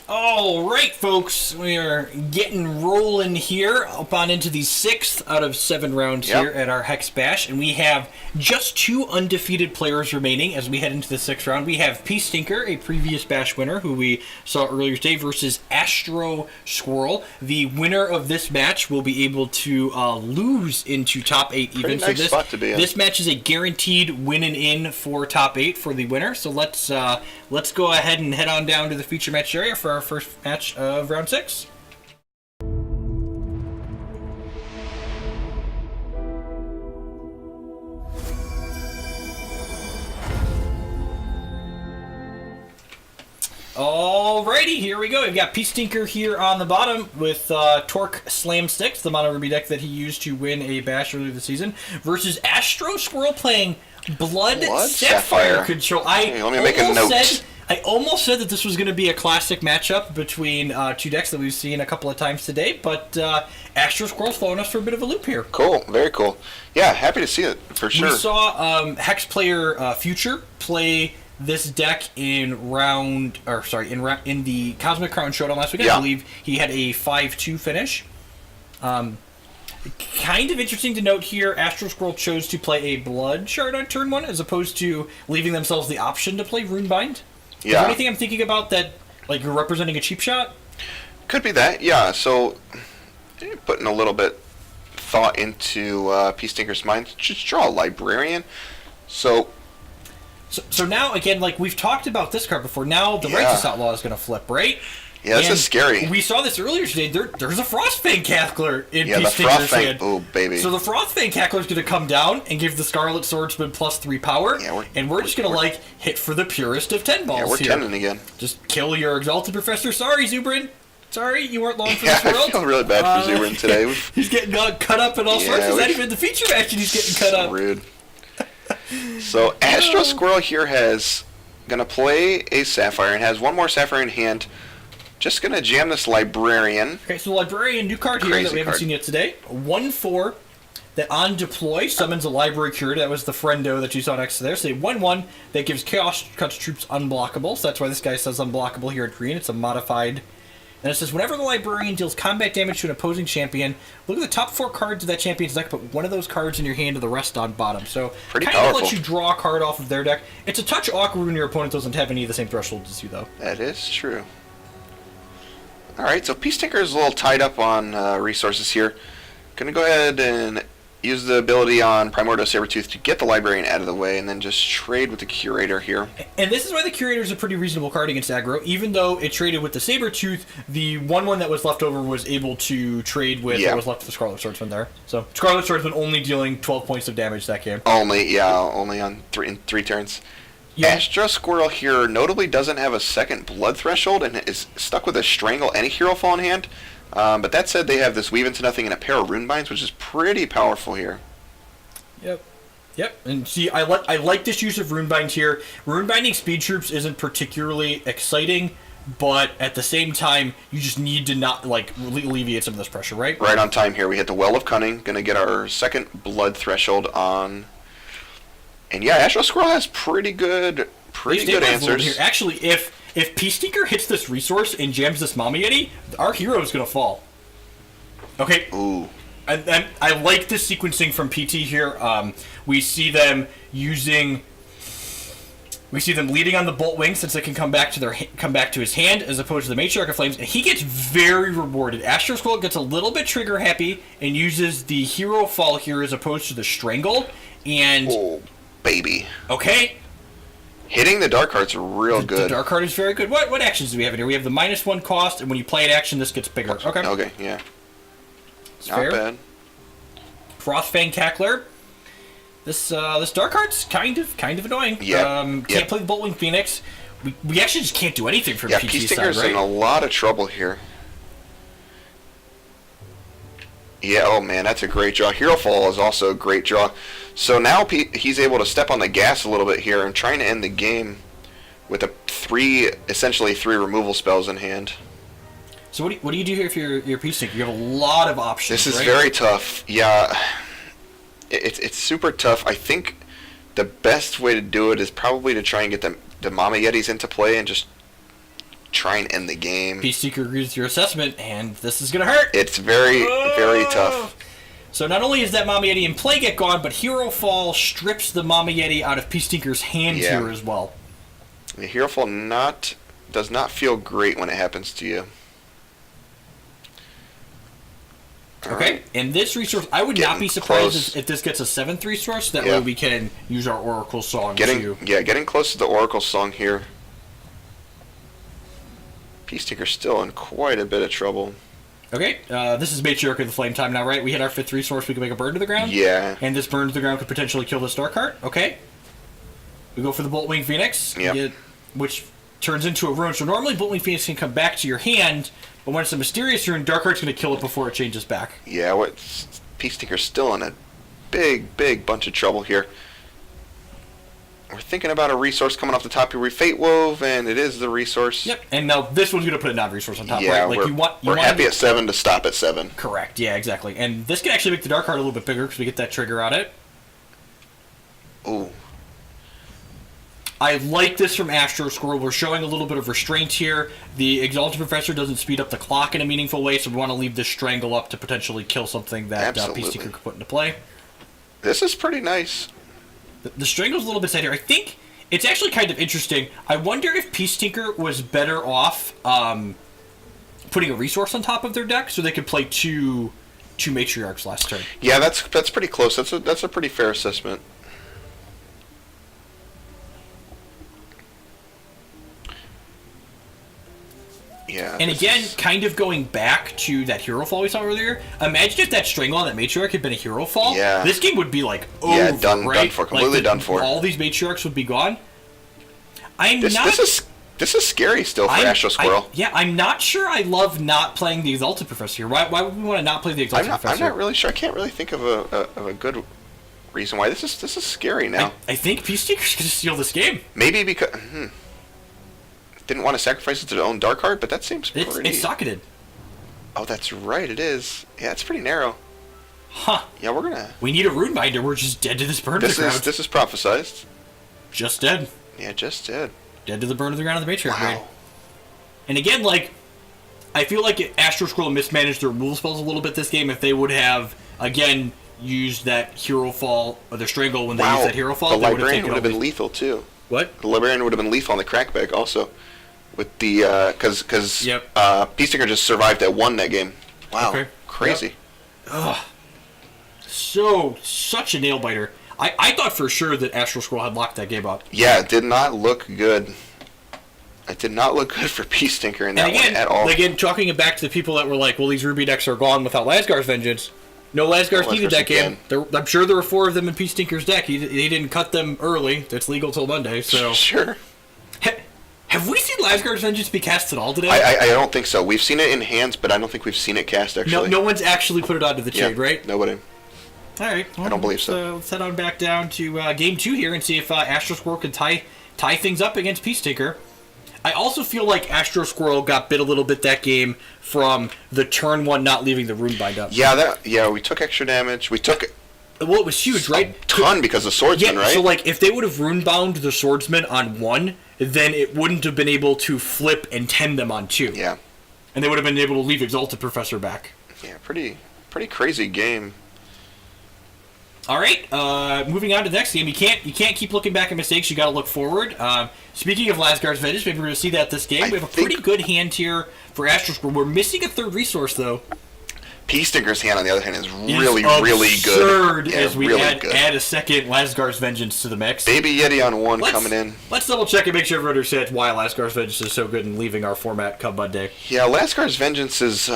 All right, folks, we are getting rolling here up on into the 6th out of 7 rounds here at our HEX Bash, and we have just 2 undefeated players remaining as we head into the 6th round. We have Piecetinker, a previous Bash winner who we saw earlier today, versus AstroSquirrel. The winner of this match will be able to lose into top 8 even. Pretty nice spot to be in. This match is a guaranteed win and in for top 8 for the winner. So let's go ahead and head on down to the feature match area for our first match of round 6. Alrighty, here we go. We've got Piecetinker here on the bottom with Torque Slam Sticks, the mono ruby deck that he used to win a bash earlier this season, versus AstroSquirrel playing Blood Sapphire control. I almost said that this was going to be a classic matchup between 2 decks that we've seen a couple of times today, but AstroSquirrel's throwing us for a bit of a loop here. Cool, very cool. Yeah, happy to see it, for sure. We saw Hex player Future play this deck in the Cosmic Crown Showdown last weekend. I believe he had a 5-2 finish. Kind of interesting to note here, AstroSquirrel chose to play a Blood Shard on turn 1 as opposed to leaving themselves the option to play Runebind. Is there anything I'm thinking about that, like, you're representing a cheap shot? Could be that, yeah. So, putting a little bit thought into Piecetinker's mind, just draw a Librarian. So now, again, like, we've talked about this card before. Now the Righteous Outlaw is going to flip, right? Yeah, this is scary. We saw this earlier today. There's a Frostfang Cackler in Piecetinker's hand. Oh, baby. So the Frostfang Cackler is going to come down and give the Scarlet Swordsman +3 power. Yeah, we're just going to, like, hit for the purest of 10 balls here. Yeah, we're 10ing again. Just kill your Exalted Professor. Sorry, Zubrin. Sorry, you weren't long for this world. I feel really bad for Zubrin today. He's getting cut up in all sorts. He's not even the feature match and he's getting cut up. Rude. So AstroSquirrel here has going to play a Sapphire and has one more Sapphire in hand. Just going to jam this Librarian. Okay, so the Librarian, new card here that we haven't seen yet today. 1/4 that on deploy summons a Library Curator. That was the friendo that you saw next to there. So 1/1 that gives Chaos Cuts troops unblockable. So that's why this guy says unblockable here at green. It's a modified. And it says whenever the Librarian deals combat damage to an opposing champion, look at the top 4 cards of that champion's deck, put one of those cards in your hand to the rest on bottom. So kind of lets you draw a card off of their deck. It's a touch awkward when your opponent doesn't have any of the same thresholds as you, though. That is true. Alright, so Piecetinker is a little tied up on resources here. Gonna go ahead and use the ability on Primordial Sabertooth to get the Librarian out of the way, and then just trade with the Curator here. And this is why the Curator is a pretty reasonable card against aggro. Even though it traded with the Sabertooth, the 1/1 that was left over was able to trade with what was left of the Scarlet Swordsman there. So Scarlet Swordsman only dealing 12 points of damage that game. Only on 3 turns. Yeah. AstroSquirrel here notably doesn't have a second Blood Threshold and is stuck with a Strangle and a Hero Fall in hand. But that said, they have this Weave into Nothing and a pair of Runebinds, which is pretty powerful here. Yep. And see, I like this use of Runebind here. Runebinding speed troops isn't particularly exciting, but at the same time, you just need to not, like, alleviate some of this pressure, right? Right on time here. We hit the Well of Cunning. Going to get our second Blood Threshold on. And yeah, AstroSquirrel has pretty good answers. Here. Actually, if Piecetinker hits this resource and jams this Mama Yeti, our hero is going to fall. Okay. Ooh. And I like this sequencing from PT here. We see them leading on the Bolt Wing since they can come back to his hand as opposed to the Matriarch of Flames, and he gets very rewarded. AstroSquirrel gets a little bit trigger happy and uses the Hero Fall here as opposed to the Strangle. And oh, baby. Okay. Hitting the Dark Card's real good. The Dark Card is very good. What actions do we have in here? We have the -1 cost, and when you play an action, this gets bigger. Okay. Okay, yeah. It's Not fair. bad. Frostfang Cackler. This Dark Card's kind of annoying. Can't play the Boltwing Phoenix. We actually just can't do anything from PT's side, right? Piecetinker's in a lot of trouble here. Yeah, oh man, that's a great draw. Hero Fall is also a great draw. So now he's able to step on the gas a little bit here and trying to end the game with essentially three removal spells in hand. So what do you do here if you're Piecetinker? You have a lot of options. This is very tough. Yeah, it's super tough. I think the best way to do it is probably to try and get the Mama Yetis into play and just try and end the game. Piecetinker agrees with your assessment, and this is going to hurt. It's very, very tough. So not only is that Mama Yeti and Play get gone, but Hero Fall strips the Mama Yeti out of Piecetinker's hands here as well. The Hero Fall does not feel great when it happens to you. Okay, and this resource, I would not be surprised if this gets a 7th resource. That way we can use our Oracle Song getting close to the Oracle Song here. Piecetinker's still in quite a bit of trouble. Okay, this is Matriarch of the Flame time now, right? We hit our 5th resource, we can make a burn to the ground? Yeah. And this burn to the ground could potentially kill this Dark Heart. Okay. We go for the Boltwing Phoenix, which turns into a rune. So normally Boltwing Phoenix can come back to your hand, but when it's a mysterious rune, Dark Heart's going to kill it before it changes back. Yeah, Piecetinker's still in a big, big bunch of trouble here. We're thinking about a resource coming off the top here. We Fate Wove, and it is the resource. Yep, and now this one's going to put a non-resource on top, yeah, right? Like we're happy at 7 to stop at 7. Correct, yeah, exactly. And this can actually make the Dark Heart a little bit bigger because we get that trigger on it. Ooh. I like this from AstroSquirrel. We're showing a little bit of restraint here. The Exalted Professor doesn't speed up the clock in a meaningful way, so we want to leave this Strangle up to potentially kill something that Piecetinker could put into play. This is pretty nice. The Strangle's a little bit sad here. I think it's actually kind of interesting. I wonder if Piecetinker was better off putting a resource on top of their deck so they could play two Matriarchs last turn. Yeah, that's pretty close. That's a pretty fair assessment. Yeah. And again, kind of going back to that Hero Fall we saw earlier, imagine if that Strangle on that Matriarch had been a Hero Fall. Yeah. This game would be like over, yeah, done for, completely like done for. All these Matriarchs would be gone. This is scary still for AstroSquirrel. Yeah, I'm not sure I love not playing the Exalted Professor here. Why would we want to not play the Exalted Professor? I'm not really sure. I can't really think of a good reason why. This is scary now. I think Piecetinker's going to steal this game. Maybe because... didn't want to sacrifice it to their own Dark Heart, but that seems pretty... It's socketed. Oh, that's right, it is. Yeah, it's pretty narrow. Huh. Yeah, we're gonna... We need a Rune Binder. We're just dead to this burn to the ground. This is prophesized. Just dead. Yeah, just dead. Dead to the burn of the ground of the Matriarch grade. Wow. And again, like, I feel like AstroSquirrel mismanaged their rule spells a little bit this game. If they would have, again, used that Hero Fall, or their Strangle when they used that Hero Fall, the Librarian would have been lethal, too. What? The Librarian would have been lethal on the Crackback, also. With the, because Piecetinker just survived at 1 that game. Wow, okay. Crazy. Yep. Ugh. Such a nail biter. I thought for sure that AstroSquirrel had locked that game up. Yeah, it did not look good. It did not look good for Piecetinker in that one at all. Again, talking it back to the people that were like, well, these Ruby decks are gone without Lasgar's Vengeance. No Lasgar's needed that game. I'm sure there were 4 of them in Piecetinker's deck. He didn't cut them early. It's legal till Monday, so... Sure. Have we seen Lasgar's Vengeance be cast at all today? I don't think so. We've seen it in hands, but I don't think we've seen it cast, actually. No one's actually put it onto the chain, right? Nobody. All right. Well, I don't believe so. Let's head on back down to Game 2 here and see if AstroSquirrel can tie things up against Piecetinker. I also feel like AstroSquirrel got bit a little bit that game from the turn 1 not leaving the Rune Bind up. Yeah, we took extra damage. We took... Well, it was huge, right? A ton because of Swordsman, right? So, like, if they would have Rune-bound the Swordsman on 1, then it wouldn't have been able to flip and 10 them on 2. Yeah. And they would have been able to leave Exalted Professor back. Yeah, pretty crazy game. All right, moving on to the next game. You can't keep looking back at mistakes. You got to look forward. Speaking of Lasgar's Vengeance, maybe we're going to see that this game. We have a pretty good hand here for AstroSquirrel. We're missing a 3rd resource, though. Piecetinker's hand, on the other hand, is really good. Yeah, as we add a second Lasgar's Vengeance to the mix. Baby Yeti on 1 coming in. Let's double check and make sure everyone understands why Lasgar's Vengeance is so good in leaving our format come Monday. Yeah, Lasgar's Vengeance is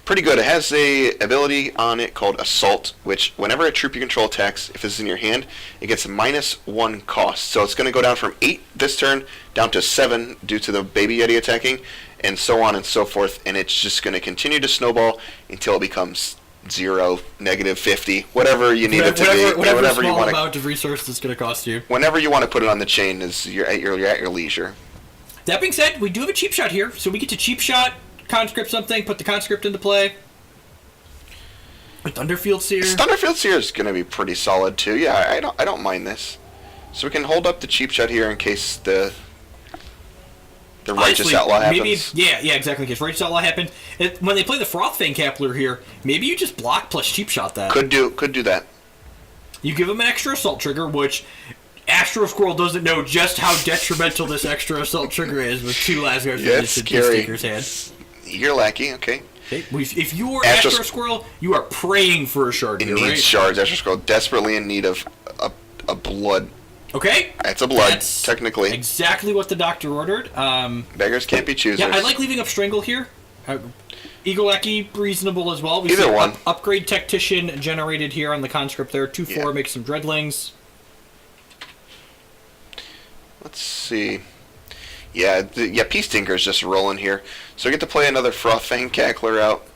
pretty good. It has a ability on it called Assault, which whenever a troop you control attacks, if it's in your hand, it gets -1 cost. So it's going to go down from 8 this turn down to 7 due to the Baby Yeti attacking, and so on and so forth, and it's just going to continue to snowball until it becomes 0, -50, whatever you need it to be. Whatever you want amount of resources it's going to cost you. Whenever you want to put it on the chain, you're at your leisure. That being said, we do have a cheap shot here, so we get to cheap shot, conscript something, put the conscript into play. Thunderfield Seer. Thunderfield Seer is going to be pretty solid too. Yeah, I don't mind this. So we can hold up the cheap shot here in case the The Righteous Outlaw happens. Maybe, yeah, exactly. Because Righteous Outlaw happened. When they play the Frothfang Cappler here, maybe you just block plus cheap shot that. Could do that. You give him an extra assault trigger, which AstroSquirrel doesn't know just how detrimental this extra assault trigger is with 2 Lasgar's Vengeance in Piecetinker's hand. You're lackey, okay. If you were AstroSquirrel, you are praying for a shard here, right? It needs shards. AstroSquirrel desperately in need of a blood. Okay. It's a blood, technically. Exactly what the doctor ordered. Beggars can't be choosers. Yeah, I like leaving up Strangle here. Eagle Lackey, reasonable as well. Either one. Upgrade Tactician generated here on the conscript there. 2/4 makes some Dreadlings. Let's see. Yeah, Piecetinker's just rolling here. So we get to play another Frothfang Cackler out.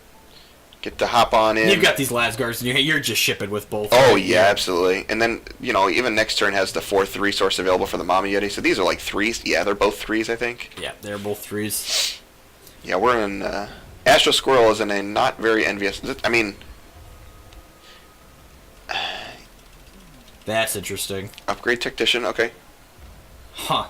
Get to hop on in. You've got these Lasgars in your hand. You're just shipping with both. Oh, right? Yeah, absolutely. And then, even next turn has the 4th resource available for the Mama Yeti. So these are like 3s. Yeah, they're both 3s, I think. Yeah, they're both 3s. Yeah, we're in... AstroSquirrel is in a not very envious... I mean... That's interesting. Upgrade Tactician, okay. Huh.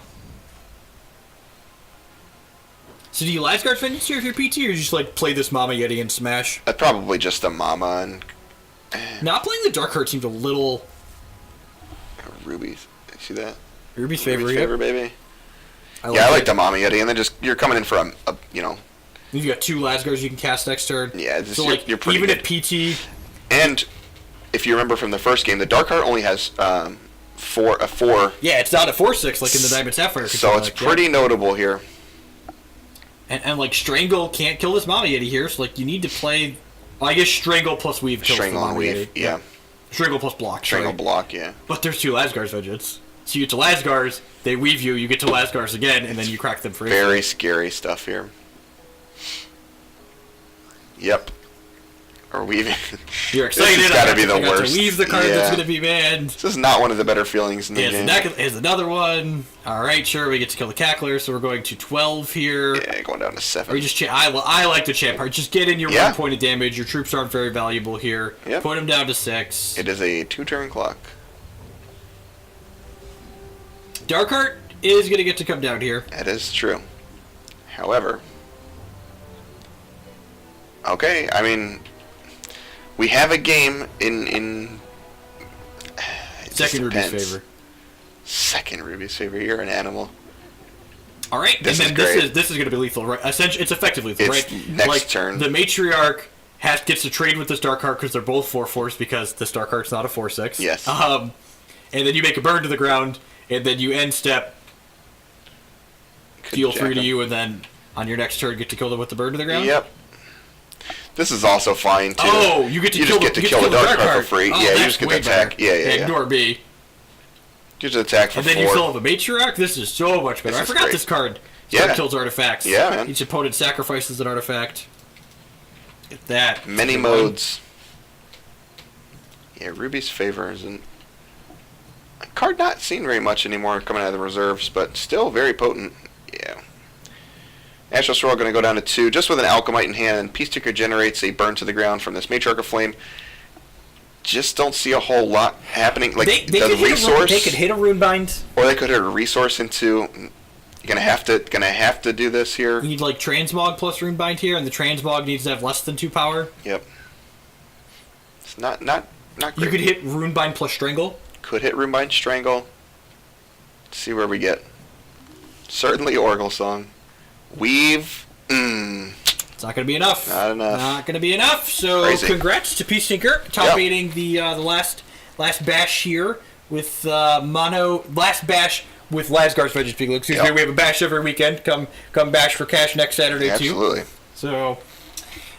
So do you Lasgar's Vengeance here if you're PT, or you just play this Mama Yeti and smash? Probably just the Mama and... Not playing the Darkheart seems a little... Ruby's. See that? Ruby's favorite, baby. I like the Mama Yeti, and then you're coming in for a You've got 2 Lasgars you can cast next turn. Yeah, so you're pretty even good. at PT... And if you remember from the first game, the Darkheart only has... a 4. Yeah, it's not a 4/6 like in the Diamond Sapphire. So it's pretty notable here. And Strangle can't kill this Mama Yeti here, so you need to play... Well, I guess Strangle plus Weave kills the Mama Yeti. Yeah. Strangle plus block. Strangle block, yeah. But there's 2 Lasgar's Vengeance. So you get to Lasgar's, they weave you get to Lasgar's again, and then you crack them free. Very scary stuff here. Yep. Or weaving. You're excited. This has got to be the worst. To weave the card that's going to be banned. This is not one of the better feelings in the game. Here's another one. All right, sure, we get to kill the Cackler, so we're going to 12 here. Yeah, going down to 7. Or you just I like the champ part. Just get in your 1 point of damage. Your troops aren't very valuable here. Yep. Put them down to 6. It is a 2-turn clock. Darkheart is going to get to come down here. That is true. However... Okay, I mean... We have a game in Second Ruby's favor. Second Ruby's favor. You're an animal. All right, this is going to be lethal, right? Essentially, it's effectively lethal, right? Next turn. The Matriarch gets to trade with this Darkheart because they're both 4/4s because this Darkheart's not a 4/6. Yes. And then you make a burn to the ground, and then you end step, deal 3 to you, and then on your next turn get to kill them with the burn to the ground. Yep. This is also fine too. Oh, you get to kill the Darkheart for free. Oh, yeah, you just get to attack. Yeah. Ignore me. You just attack for 4. And then you fill up a Matriarch. This is so much better. I forgot this card. Kills artifacts. Yeah, man. Each opponent sacrifices an artifact. Get that. Many modes. Yeah, Ruby's favor isn't a card not seen very much anymore coming out of the reserves, but still very potent. Yeah. AstroSquirrel going to go down to 2, just with an Alchemite in hand, and Piecetinker generates a burn to the ground from this Matriarch of Flame. Just don't see a whole lot happening. They could hit a Runebind, or they could hit a resource into. You're gonna have to do this here. You need Transmog plus Runebind here, and the Transmog needs to have less than 2 power. Yep. It's not great. You could hit Runebind plus Strangle. Could hit Runebind Strangle. Let's see where we get. Certainly Oracle Song. Weave. It's not going to be enough. Not enough. Not going to be enough. So Crazy. Congrats to Piecetinker, top 8ing the last bash here with last bash with Lasgar's Vengeance. Excuse me. We have a bash every weekend. Come bash for cash next Saturday too. Absolutely. So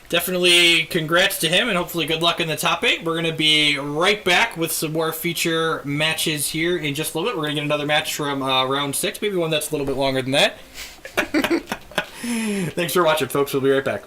definitely congrats to him, and hopefully good luck in the top 8. We're going to be right back with some more feature matches here in just a little bit. We're going to get another match from round 6, maybe one that's a little bit longer than that. Thanks for watching, folks. We'll be right back.